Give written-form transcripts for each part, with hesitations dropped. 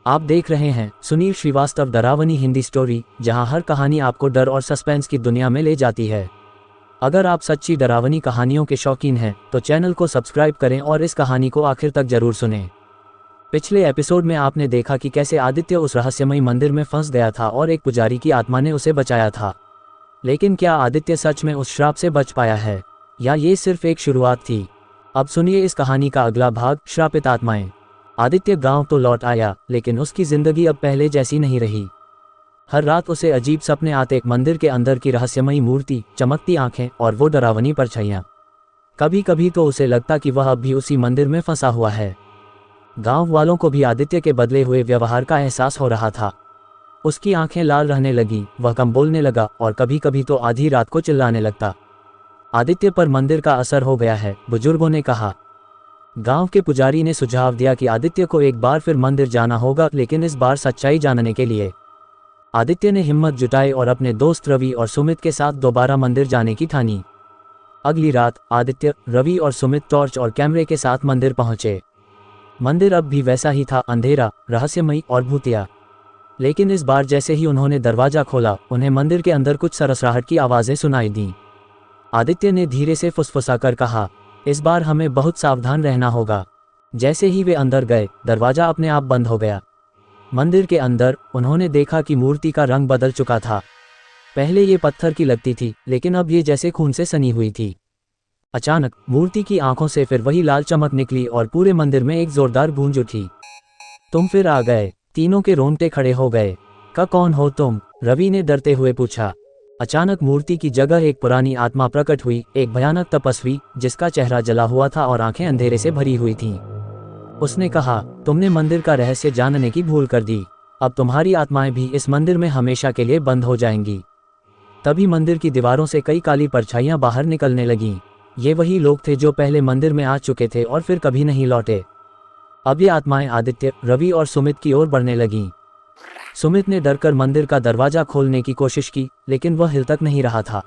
आप देख रहे हैं सुनील श्रीवास्तव डरावनी हिंदी स्टोरी, जहां हर कहानी आपको डर और सस्पेंस की दुनिया में ले जाती है। अगर आप सच्ची डरावनी कहानियों के शौकीन हैं तो चैनल को सब्सक्राइब करें और इस कहानी को आखिर तक जरूर सुनें। पिछले एपिसोड में आपने देखा कि कैसे आदित्य उस रहस्यमयी मंदिर में फंस गया था और एक पुजारी की आत्मा ने उसे बचाया था। लेकिन क्या आदित्य सच में उस श्राप से बच पाया है, या ये सिर्फ एक शुरुआत थी? अब सुनिए इस कहानी का अगला भाग, श्रापित आत्माएं। आदित्य गांव तो लौट आया, लेकिन उसकी जिंदगी अब पहले जैसी नहीं रही। हर रात उसे अजीब सपने आते, मंदिर के अंदर की रहस्यमयी मूर्ति, चमकती आंखें और वो डरावनी परछाइयां। कभी कभी तो उसे लगता कि वह अब भी उसी मंदिर में फंसा हुआ है। गांव वालों को भी आदित्य के बदले हुए व्यवहार का एहसास हो रहा था। उसकी आंखें लाल रहने लगी, वह कम बोलने लगा और कभी कभी तो आधी रात को चिल्लाने लगता। आदित्य पर मंदिर का असर हो गया है, बुजुर्गों ने कहा। गांव के पुजारी ने सुझाव दिया कि आदित्य को एक बार फिर मंदिर जाना होगा, लेकिन इस बार सच्चाई जानने के लिए। आदित्य ने हिम्मत जुटाई और अपने दोस्त रवि और सुमित के साथ दोबारा मंदिर जाने की ठानी। अगली रात आदित्य, रवि और सुमित टॉर्च और कैमरे के साथ मंदिर पहुंचे। मंदिर अब भी वैसा ही था, अंधेरा, रहस्यमयी और भूतिया। लेकिन इस बार जैसे ही उन्होंने दरवाजा खोला, उन्हें मंदिर के अंदर कुछ सरसराहट की आवाजें सुनाई दीं। आदित्य ने धीरे से फुसफुसाकर कहा, इस बार हमें बहुत सावधान रहना होगा। जैसे ही वे अंदर गए, दरवाजा अपने आप बंद हो गया। मंदिर के अंदर उन्होंने देखा कि मूर्ति का रंग बदल चुका था। पहले ये पत्थर की लगती थी, लेकिन अब ये जैसे खून से सनी हुई थी। अचानक मूर्ति की आंखों से फिर वही लाल चमक निकली और पूरे मंदिर में एक जोरदार गूंज उठी। तुम फिर आ गए। तीनों के रोंगटे खड़े हो गए। कौन हो तुम? रवि ने डरते हुए पूछा। अचानक मूर्ति की जगह एक पुरानी आत्मा प्रकट हुई, एक भयानक तपस्वी जिसका चेहरा जला हुआ था और आंखें अंधेरे से भरी हुई थीं। उसने कहा, तुमने मंदिर का रहस्य जानने की भूल कर दी। अब तुम्हारी आत्माएं भी इस मंदिर में हमेशा के लिए बंद हो जाएंगी। तभी मंदिर की दीवारों से कई काली परछाइयां बाहर निकलने लगीं। ये वही लोग थे जो पहले मंदिर में आ चुके थे और फिर कभी नहीं लौटे। अब ये आत्माएं आदित्य, रवि और सुमित की ओर बढ़ने लगीं। सुमित ने डरकर मंदिर का दरवाजा खोलने की कोशिश की, लेकिन वह हिल तक नहीं रहा था।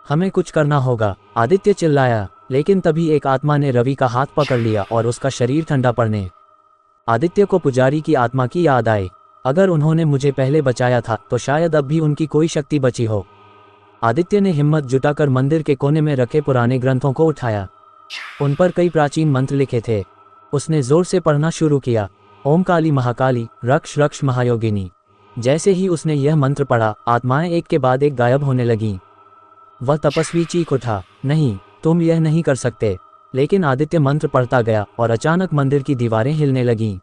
हमें कुछ करना होगा, आदित्य चिल्लाया। लेकिन तभी एक आत्मा ने रवि का हाथ पकड़ लिया और उसका शरीर ठंडा पड़ने। आदित्य को पुजारी की आत्मा की याद आई। अगर उन्होंने मुझे पहले बचाया था तो शायद अब भी उनकी कोई शक्ति बची हो। आदित्य ने हिम्मत जुटाकर मंदिर के कोने में रखे पुराने ग्रंथों को उठाया। उन पर कई प्राचीन मंत्र लिखे थे। उसने जोर से पढ़ना शुरू किया, ओम काली महाकाली रक्ष रक्ष महायोगिनी। जैसे ही उसने यह मंत्र पढ़ा, आत्माएं एक के बाद एक गायब होने लगीं। वह तपस्वी चीख उठा, नहीं, तुम यह नहीं कर सकते। लेकिन आदित्य मंत्र पढ़ता गया और अचानक मंदिर की दीवारें हिलने लगीं।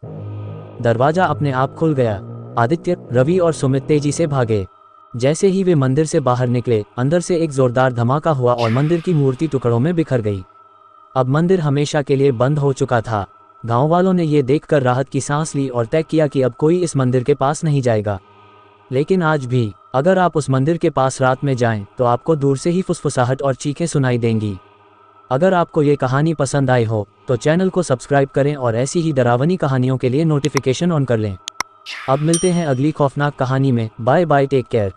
दरवाजा अपने आप खुल गया। आदित्य, रवि और सुमित तेजी से भागे। जैसे ही वे मंदिर से बाहर निकले, अंदर से एक जोरदार धमाका हुआ और मंदिर की मूर्ति टुकड़ों में बिखर गई। अब मंदिर हमेशा के लिए बंद हो चुका था। गांव वालों ने यह देखकर राहत की सांस ली और तय किया कि अब कोई इस मंदिर के पास नहीं जाएगा। लेकिन आज भी अगर आप उस मंदिर के पास रात में जाएं, तो आपको दूर से ही फुसफुसाहट और चीखें सुनाई देंगी। अगर आपको ये कहानी पसंद आई हो तो चैनल को सब्सक्राइब करें और ऐसी ही डरावनी कहानियों के लिए नोटिफिकेशन ऑन कर लें। अब मिलते हैं अगली खौफनाक कहानी में। Bye bye, take care.